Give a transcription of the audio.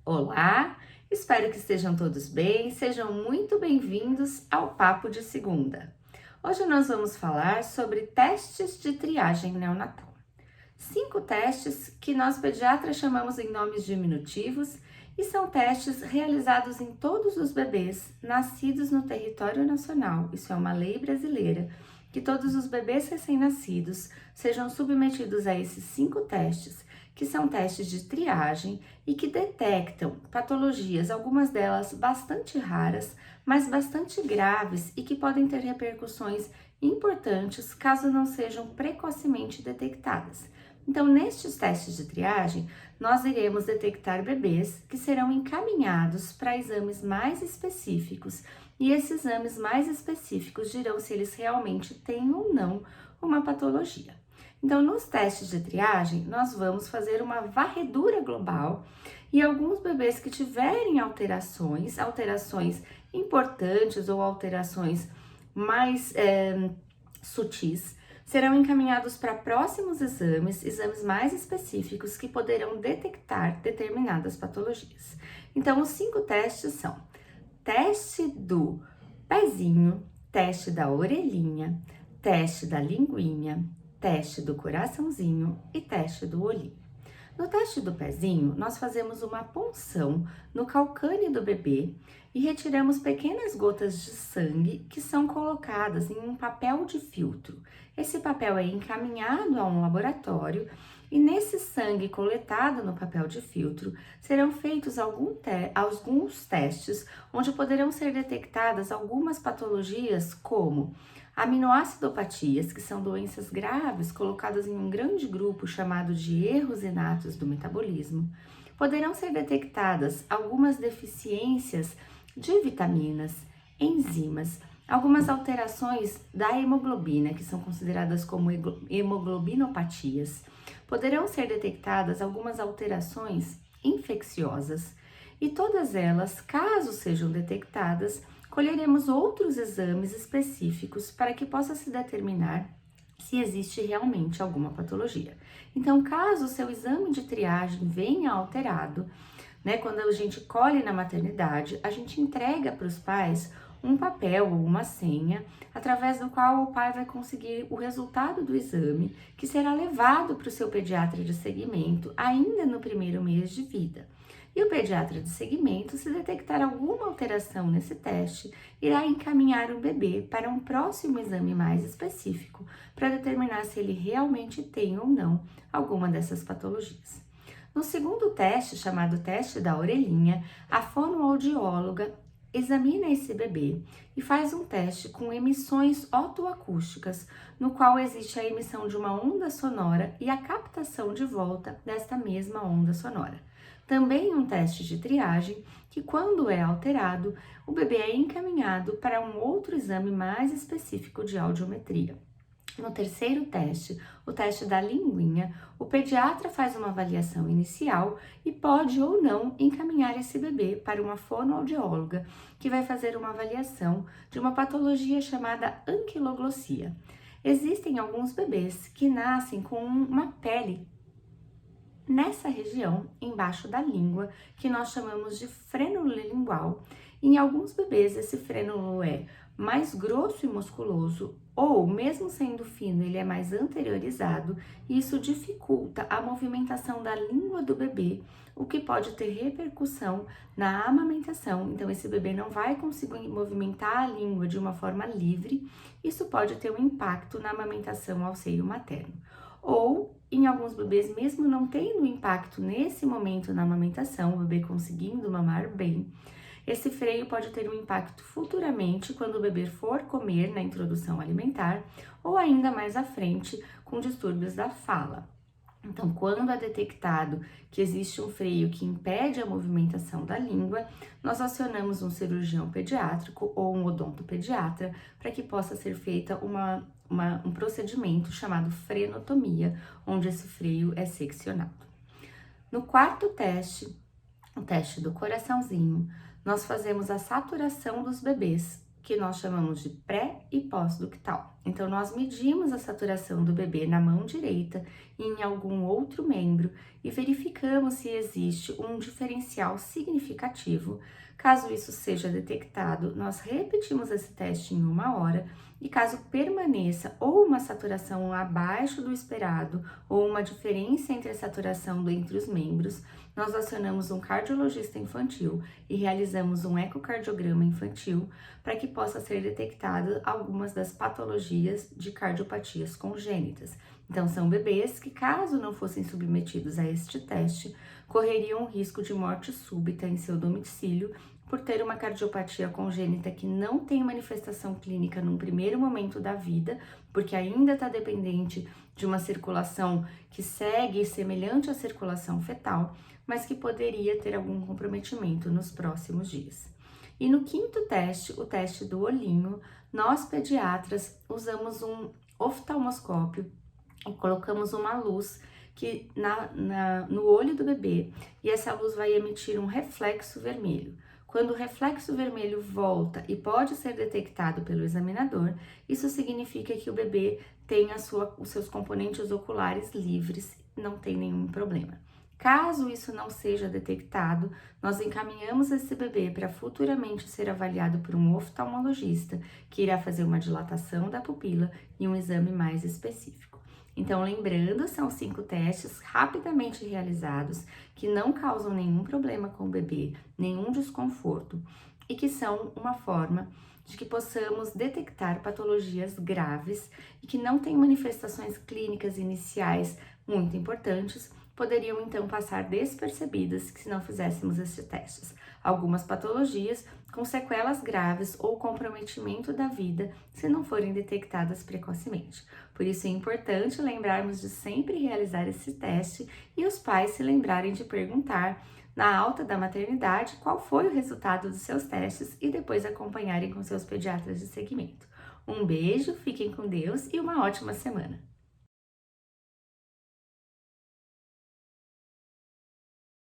Olá, espero que estejam todos bem, sejam muito bem-vindos ao Papo de Segunda. Hoje nós vamos falar sobre testes de triagem neonatal. 5 testes que nós pediatras chamamos em nomes diminutivos e são testes realizados em todos os bebês nascidos no território nacional, isso é uma lei brasileira, que todos os bebês recém-nascidos sejam submetidos a esses 5 testes, que são testes de triagem e que detectam patologias, algumas delas bastante raras, mas bastante graves e que podem ter repercussões importantes caso não sejam precocemente detectadas. Então, nestes testes de triagem, nós iremos detectar bebês que serão encaminhados para exames mais específicos e esses exames mais específicos dirão se eles realmente têm ou não uma patologia. Então, nos testes de triagem, nós vamos fazer uma varredura global e alguns bebês que tiverem alterações importantes ou alterações mais sutis, serão encaminhados para próximos exames mais específicos que poderão detectar determinadas patologias. Então, os 5 testes são teste do pezinho, teste da orelhinha, teste da linguinha, teste do coraçãozinho e teste do olhinho. No teste do pezinho, nós fazemos uma punção no calcânio do bebê e retiramos pequenas gotas de sangue que são colocadas em um papel de filtro. Esse papel é encaminhado a um laboratório e nesse sangue coletado no papel de filtro serão feitos alguns testes onde poderão ser detectadas algumas patologias como aminoacidopatias, que são doenças graves colocadas em um grande grupo chamado de erros inatos do metabolismo. Poderão ser detectadas algumas deficiências de vitaminas, enzimas, algumas alterações da hemoglobina, que são consideradas como hemoglobinopatias. Poderão ser detectadas algumas alterações infecciosas e todas elas, caso sejam detectadas, colheremos outros exames específicos para que possa se determinar se existe realmente alguma patologia. Então, caso o seu exame de triagem venha alterado, quando a gente colhe na maternidade, a gente entrega para os pais um papel ou uma senha, através do qual o pai vai conseguir o resultado do exame, que será levado para o seu pediatra de segmento ainda no primeiro mês de vida. E o pediatra de segmento, se detectar alguma alteração nesse teste, irá encaminhar o bebê para um próximo exame mais específico, para determinar se ele realmente tem ou não alguma dessas patologias. No segundo teste, chamado teste da orelhinha, a fonoaudióloga examina esse bebê e faz um teste com emissões otoacústicas, no qual existe a emissão de uma onda sonora e a captação de volta desta mesma onda sonora. Também um teste de triagem que, quando é alterado, o bebê é encaminhado para um outro exame mais específico de audiometria. No terceiro teste, o teste da linguinha, o pediatra faz uma avaliação inicial e pode ou não encaminhar esse bebê para uma fonoaudióloga, que vai fazer uma avaliação de uma patologia chamada anquiloglossia. Existem alguns bebês que nascem com uma pele nessa região, embaixo da língua, que nós chamamos de frênulo lingual. Em alguns bebês, esse frênulo é mais grosso e musculoso, ou mesmo sendo fino, ele é mais anteriorizado, e isso dificulta a movimentação da língua do bebê, o que pode ter repercussão na amamentação. Então, esse bebê não vai conseguir movimentar a língua de uma forma livre, isso pode ter um impacto na amamentação ao seio materno. Ou, em alguns bebês, mesmo não tendo impacto nesse momento na amamentação, o bebê conseguindo mamar bem, esse freio pode ter um impacto futuramente quando o bebê for comer na introdução alimentar ou ainda mais à frente com distúrbios da fala. Então, quando é detectado que existe um freio que impede a movimentação da língua, nós acionamos um cirurgião pediátrico ou um odontopediatra para que possa ser feita um procedimento chamado frenotomia, onde esse freio é seccionado. No quarto teste, o teste do coraçãozinho, nós fazemos a saturação dos bebês, que nós chamamos de pré e pós-ductal. Então, nós medimos a saturação do bebê na mão direita e em algum outro membro e verificamos se existe um diferencial significativo. Caso isso seja detectado, nós repetimos esse teste em 1 hora e caso permaneça ou uma saturação abaixo do esperado ou uma diferença entre a saturação entre os membros, nós acionamos um cardiologista infantil e realizamos um ecocardiograma infantil para que possa ser detectado algumas das patologias de cardiopatias congênitas. Então, são bebês que, caso não fossem submetidos a este teste, correriam o risco de morte súbita em seu domicílio por ter uma cardiopatia congênita que não tem manifestação clínica num primeiro momento da vida, porque ainda está dependente de uma circulação que segue semelhante à circulação fetal, mas que poderia ter algum comprometimento nos próximos dias. E no quinto teste, o teste do olhinho, nós pediatras usamos um oftalmoscópio e colocamos uma luz que no olho do bebê e essa luz vai emitir um reflexo vermelho. Quando o reflexo vermelho volta e pode ser detectado pelo examinador, isso significa que o bebê tem os seus componentes oculares livres, não tem nenhum problema. Caso isso não seja detectado, nós encaminhamos esse bebê para futuramente ser avaliado por um oftalmologista, que irá fazer uma dilatação da pupila e um exame mais específico. Então, lembrando, são 5 testes rapidamente realizados, que não causam nenhum problema com o bebê, nenhum desconforto, e que são uma forma de que possamos detectar patologias graves e que não têm manifestações clínicas iniciais muito importantes, poderiam então passar despercebidas se não fizéssemos esses testes. Algumas patologias com sequelas graves ou comprometimento da vida se não forem detectadas precocemente. Por isso é importante lembrarmos de sempre realizar esse teste e os pais se lembrarem de perguntar na alta da maternidade qual foi o resultado dos seus testes e depois acompanharem com seus pediatras de seguimento. Um beijo, fiquem com Deus e uma ótima semana!